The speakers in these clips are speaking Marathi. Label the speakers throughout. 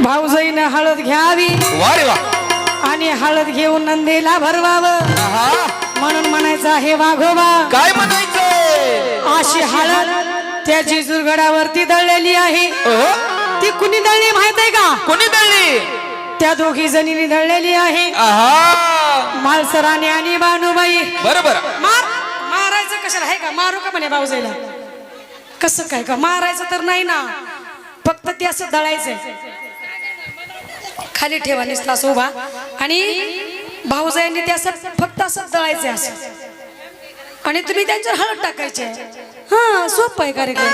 Speaker 1: भाऊजाईने हळद घ्यावी
Speaker 2: वा रे वा
Speaker 1: आणि हळद घेऊन नंदीला भरवावं म्हणून म्हणायचं आहे वाघोबा.
Speaker 2: काय म्हणायचं?
Speaker 1: अशी हळद त्या जेजुरगडावरती दळलेली आहे. ती कुणी दळली माहित आहे का?
Speaker 2: कोणी दळली?
Speaker 1: त्या दोघी जणींनी दळलेली आहे. मालसराने आणि बानुबाई.
Speaker 2: बरोबर.
Speaker 1: मारायचं कशाला आहे का? मारू का म्हणे भाऊजाईला? कसं काय का? मारायचं तर नाही ना, फक्त ते असं दळायचंय. खाली ठेवा निसला उभा आणि भाऊजाईंनी ते असं फक्त असं दळायचंय असं आणि तुम्ही त्यांच्यावर हळद टाकायचे. हा सोपं आहे कार्यक्रम.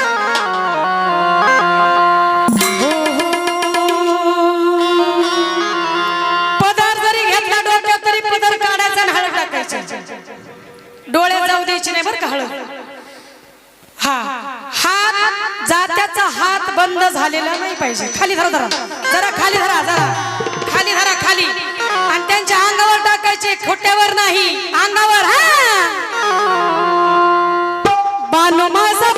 Speaker 1: पदर जरी घेतला डोक्यात तरी पदर काढायचा आणि हळद टाकायची. डोळ्यात जाऊ द्यायची नाही बरं का हळद. हा हात जात्याचा हात बंद झालेला नाही पाहिजे. खाली धरा धरा जरा खाली धरा जरा खाली धरा खाली आणि त्यांच्या अंगावर टाकायचे, खोट्यावर नाही अंगावर. हा बानो माझा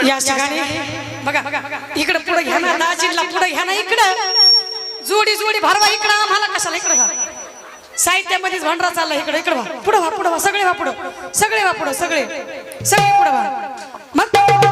Speaker 1: या ठिकाणी बघा इकडे पुढे घ्या ना दाजीला पुढे घ्या ना इकडे जोडी जोडी भरवा इकडे आम्हाला कशाला इकडे व्हा साहित्यामध्येच भांडरा चालला इकडे इकडे व्हा पुढे व्हा सगळे व्हा पुढे सगळे व्हा पुढे सगळे पुढे व्हा मग